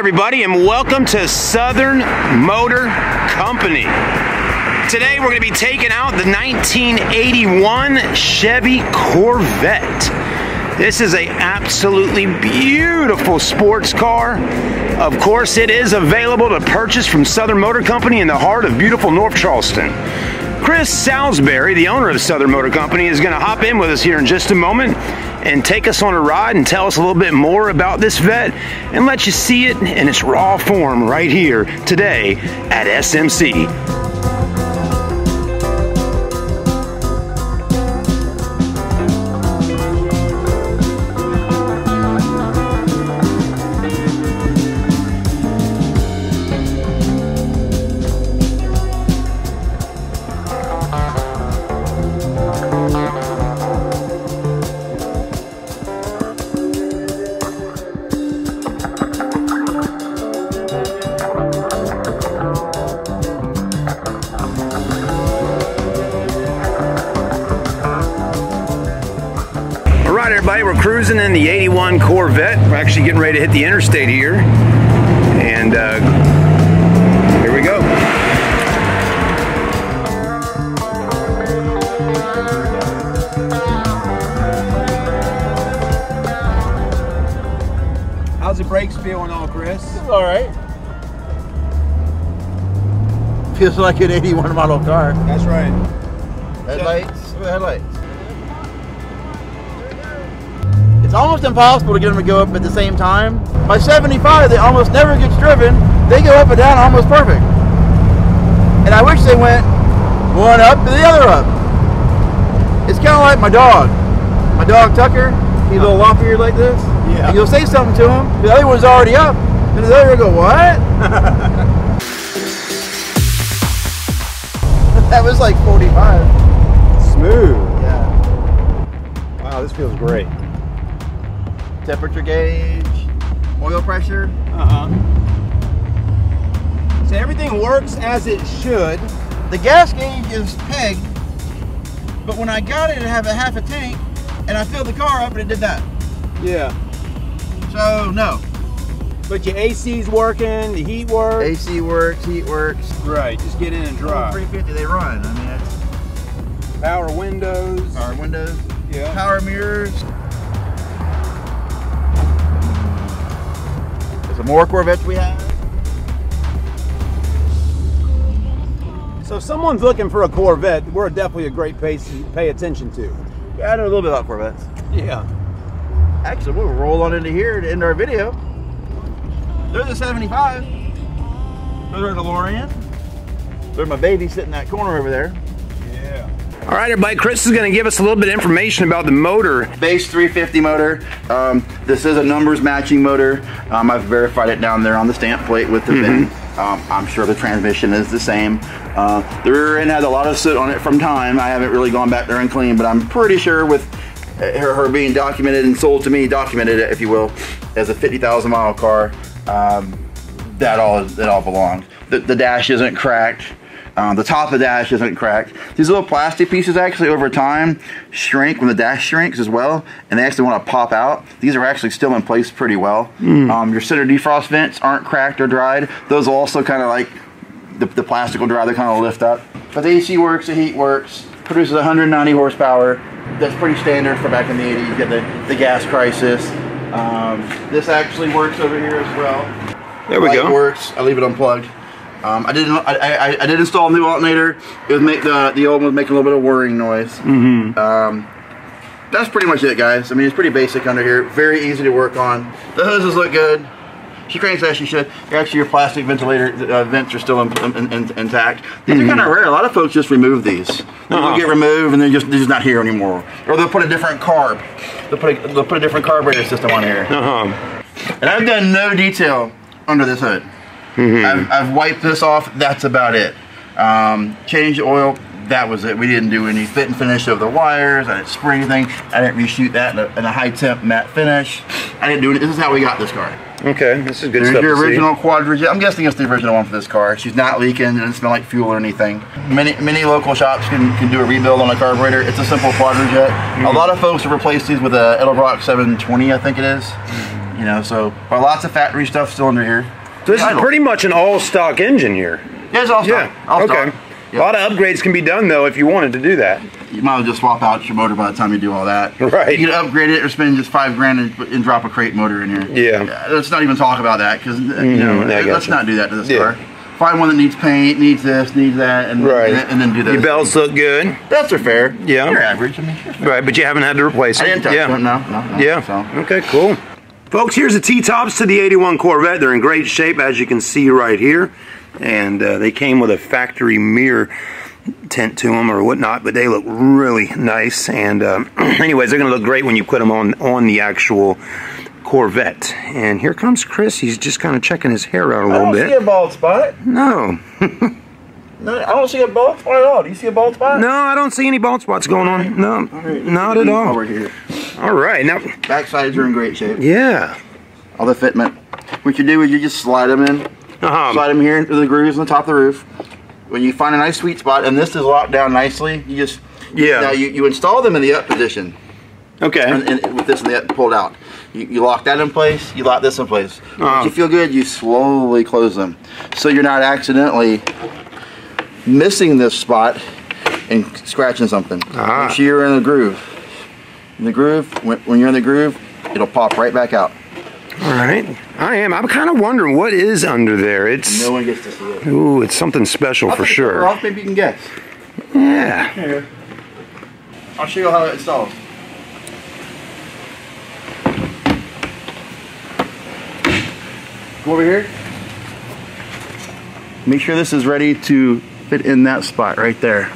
everybody, and welcome to Southern Motor Company. Today we're going to be taking out the 1981 Chevy Corvette. This is an absolutely beautiful sports car. Of course, it is available to purchase from Southern Motor Company in the heart of beautiful North Charleston. Chris Salisbury, the owner of Southern Motor Company, is going to hop in with us here in just a moment and take us on a ride and tell us a little bit more about this Vette and let you see it in its raw form right here today at SMC. Everybody, we're cruising in the 81 Corvette. We're actually getting ready to hit the interstate here, and here we go. How's the brakes feeling, all Chris? All right. Feels like an 81 model car. That's right. Headlights. Look at the headlights. It's almost impossible to get them to go up at the same time. My 75 that almost never gets driven, they go up and down almost perfect. And I wish they went one up and the other up. It's kind of like my dog. My dog Tucker, he's a little lop-eared like this. Yeah. And you'll say something to him, the other one's already up. And the other one will go, what? That was like 45. Smooth. Yeah. Wow, this feels great. Temperature gauge, oil pressure. So everything works as it should. The gas gauge is pegged, but when I got it, it had a half a tank, and I filled the car up and it did that. Yeah. So, no. But your AC's working, the heat works. AC works, heat works. Right, just get in and drive. 350, they run. I mean, that's... Power windows. Power windows. Yeah. Power mirrors. There's more Corvettes we have. So if someone's looking for a Corvette, we're definitely a great place to pay attention to. Yeah, I know a little bit about Corvettes. Yeah. Actually, we'll roll on into here to end our video. There's a 75. There's our DeLorean. There's my baby sitting in that corner over there. Yeah. All right, everybody, Chris is going to give us a little bit of information about the motor. Base 350 motor. This is a numbers matching motor. I've verified it down there on the stamp plate with the VIN. I'm sure the transmission is the same. The rear end has a lot of soot on it from time. I haven't really gone back there and cleaned, but I'm pretty sure with her being documented and sold to me, documented, if you will, as a 50,000 mile car, that all belongs. The dash isn't cracked. The top of the dash isn't cracked. These little plastic pieces actually over time shrink when the dash shrinks as well, and they actually want to pop out. These are actually still in place pretty well. Your center defrost vents aren't cracked or dried. Those will also kind of like, the plastic will dry, they kind of lift up. But the AC works, the heat works, produces 190 horsepower. That's pretty standard for back in the 80s. You get the gas crisis. This actually works over here as well. There we go. It works. I leave it unplugged. I did install a new alternator. It would make the old one was making a little bit of whirring noise. That's pretty much it, guys. I mean, it's pretty basic under here. Very easy to work on. The hoses look good. She cranks as she should. Actually, your plastic ventilator vents are still intact. These are kind of rare. A lot of folks just remove these. They'll get removed and they're just not here anymore. Or they'll put a different carb. They'll put a different carburetor system on here. And I've done no detail under this hood. I've wiped this off. That's about it. Changed the oil. That was it. We didn't do any fit and finish of the wires. I didn't spray anything. I didn't reshoot that in a high temp matte finish. I didn't do it. This is how we got this car. Okay, this is good stuff. There's your original Quadrijet. I'm guessing it's the original one for this car. She's not leaking. It doesn't smell like fuel or anything. Many local shops can do a rebuild on a carburetor. It's a simple Quadrijet. A lot of folks have replaced these with a Edelbrock 720, I think it is. You know, so but lots of factory stuff still under here. So this is pretty much an all-stock engine here. Yeah, it's all stock. Yeah. All okay. stock. Yep. A lot of upgrades can be done though if you wanted to do that. You might as well just swap out your motor by the time you do all that. Right. You can upgrade it or spend just $5,000 and drop a crate motor in here. Yeah. Let's not even talk about that because you know, let's not do that to this car. Find one that needs paint, needs this, needs that, and then do this. Your belts look good. Belts are fair. Yeah. You're average. I mean, you're fair. Right, but you haven't had to replace them. I didn't touch them. No. Yeah. So. Okay, cool. Folks, here's the T-tops to the 81 Corvette. They're in great shape, as you can see right here. And they came with a factory mirror tint to them or whatnot, but they look really nice. And anyways, they're going to look great when you put them on the actual Corvette. And here comes Chris. He's just kind of checking his hair out a little bit. I don't see a bald spot. No. No, I don't see a bald spot at all. Do you see a bald spot? No, I don't see any bald spots going on. No, not at all. Over here. All right, now backsides are in great shape. Yeah. All the fitment. What you do is you just slide them in. Slide them here into the grooves on the top of the roof. When you find a nice sweet spot, and this is locked down nicely, you just now you install them in the up position. Okay. And with this in the up pulled out, you lock that in place. You lock this in place. Once you feel good, you slowly close them, so you're not accidentally missing this spot and scratching something. Make sure you're in the groove. In the groove, when you're in the groove, it'll pop right back out. All right, I'm kind of wondering what is under there. It's no one gets to see it. Ooh, it's something special for sure. Off, maybe you can guess. Yeah. Here. I'll show you how it installs. Go over here. Make sure this is ready to fit in that spot right there.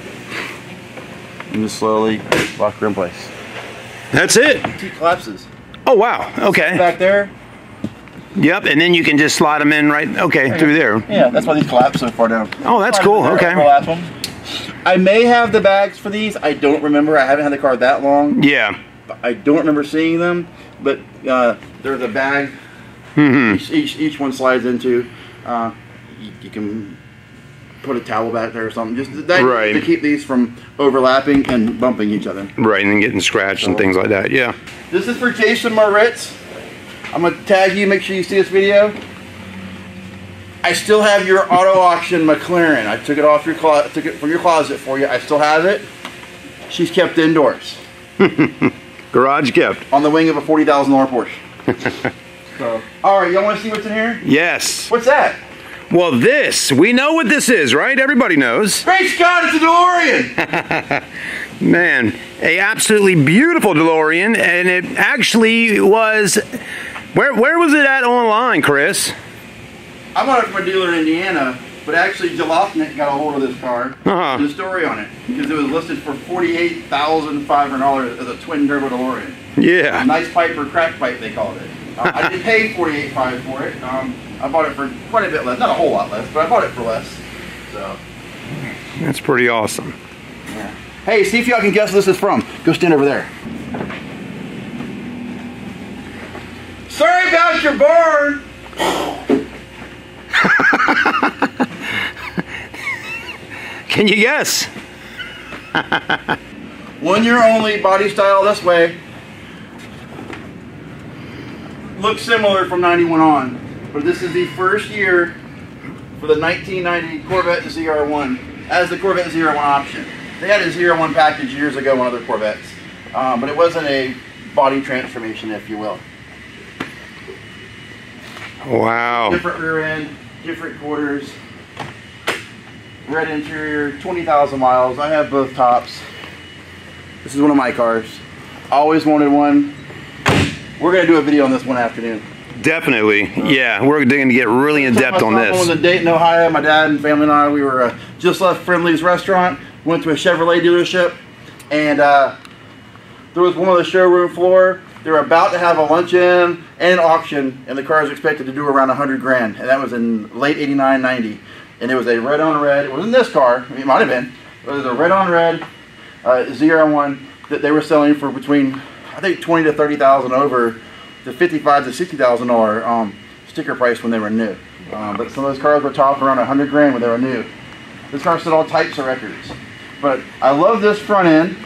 And just slowly lock her in place. That's it. It collapses. Oh wow. Okay. Back there. Yep, and then you can just slide them in right through there. Yeah, that's why these collapse so far down. Oh, that's cool. Okay. I may have the bags for these. I don't remember. I haven't had the car that long. Yeah. I don't remember seeing them, but there's a bag. Each one slides into. You can put a towel back there or something, just to keep these from overlapping and bumping each other. Right, and then getting scratched and things like that. Yeah. This is for Jason Moritz. I'm gonna tag you. Make sure you see this video. I still have your auto auction McLaren. I took it off your closet. Took it from your closet for you. I still have it. She's kept indoors. Garage kept. On the wing of a $40,000 Porsche. So, all right, y'all want to see what's in here? Yes. What's that? Well, we know what this is, right? Everybody knows. Great Scott, it's a DeLorean! Man, a absolutely beautiful DeLorean, and it actually was, where was it at online, Chris? I bought it from a dealer in Indiana, but actually Jalopnik got a hold of this car. There's a story on it, because it was listed for $48,500 as a twin turbo DeLorean. Yeah. A nice pipe or crack pipe, they called it. I did pay $48,500 for it. I bought it for quite a bit less, not a whole lot less, but I bought it for less. So that's pretty awesome. Yeah. Hey, see if y'all can guess what this is from. Go stand over there. Sorry about your barn. Can you guess? One year only, body style this way. Looks similar from 91 on, but this is the first year for the 1990 Corvette ZR1 as the Corvette ZR1 option. They had a ZR1 package years ago on other Corvettes, but it wasn't a body transformation, if you will. Wow. Different rear end, different quarters, red interior, 20,000 miles. I have both tops. This is one of my cars. Always wanted one. We're going to do a video on this one afternoon. Definitely. Yeah, we're going to get really in depth on this. I was in Dayton, Ohio. My dad and family and I, we were just left Friendly's restaurant. Went to a Chevrolet dealership, and there was one on the showroom floor. They were about to have a luncheon and an auction, and the car was expected to do around 100 grand, and that was in late 89, 90. And it was a red on red. It wasn't this car. I mean, it might have been. It was a red on red ZR1 that they were selling for between, I think, 20 to 30,000 over the $55,000 to $60,000 sticker price when they were new. But some of those cars were topped around 100 grand when they were new. This car set all types of records. But I love this front end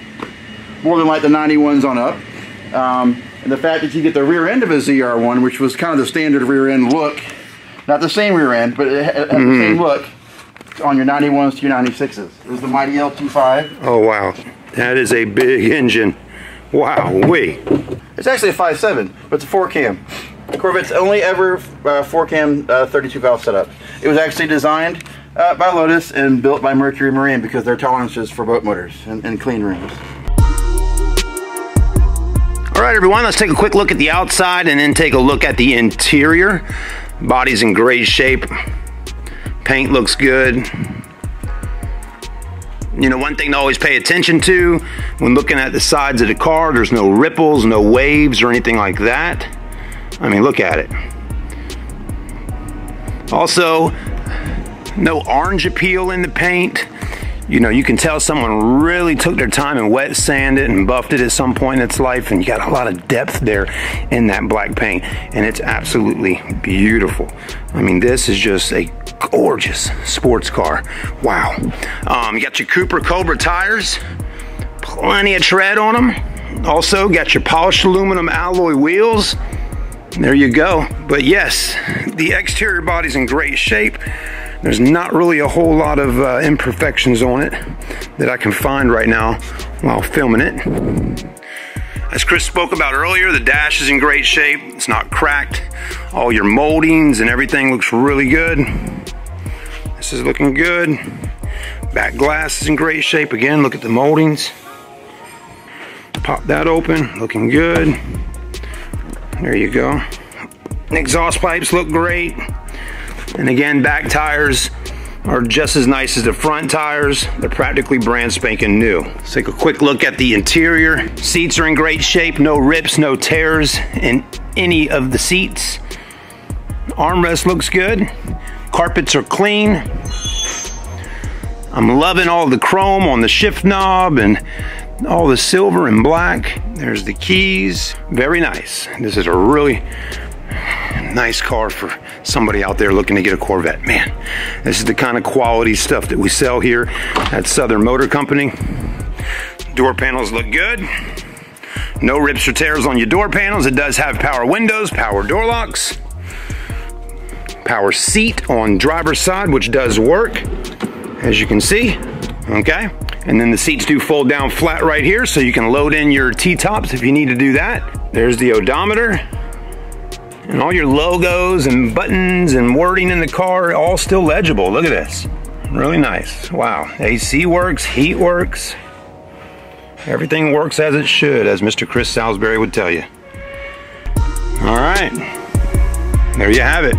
more than like the 91s on up. And the fact that you get the rear end of a ZR1, which was kind of the standard rear end look, not the same rear end, but it had the same look on your 91s to your 96s. It was the mighty L25. Oh wow, that is a big engine. Wow, it's actually a 5.7, but it's a 4-cam. Corvette's only ever 4-cam 32 valve setup. It was actually designed by Lotus and built by Mercury Marine because their tolerances for boat motors and clean rooms. All right, everyone, let's take a quick look at the outside and then take a look at the interior. Body's in great shape. Paint looks good. You know, one thing to always pay attention to when looking at the sides of the car, there's no ripples, no waves or anything like that. I mean, look at it. Also, no orange appeal in the paint. You know, you can tell someone really took their time and wet sanded and buffed it at some point in its life, and you got a lot of depth there in that black paint, and it's absolutely beautiful. I mean, this is just a gorgeous sports car. Wow. You got your Cooper Cobra tires, plenty of tread on them. Also got your polished aluminum alloy wheels. There you go. But yes, the exterior body's in great shape. There's not really a whole lot of imperfections on it that I can find right now while filming it. As Chris spoke about earlier, the dash is in great shape. It's not cracked. All your moldings and everything looks really good. This is looking good. Back glass is in great shape. Again, look at the moldings. Pop that open, looking good. There you go. Exhaust pipes look great. And again, back tires are just as nice as the front tires. They're practically brand spanking new. Let's take a quick look at the interior. Seats are in great shape. No rips, no tears in any of the seats. Armrest looks good. Carpets are clean. I'm loving all the chrome on the shift knob and all the silver and black. There's the keys. Very nice. This is a really nice car for somebody out there looking to get a Corvette. Man, this is the kind of quality stuff that we sell here at Southern Motor Company. Door panels look good. No rips or tears on your door panels. It does have power windows, power door locks, power seat on driver's side, which does work, as you can see. Okay. And then the seats do fold down flat right here, so you can load in your T-tops if you need to do that. There's the odometer. And all your logos and buttons and wording in the car, all still legible. Look at this. Really nice. Wow. AC works, heat works. Everything works as it should, as Mr. Chris Salisbury would tell you. All right. There you have it.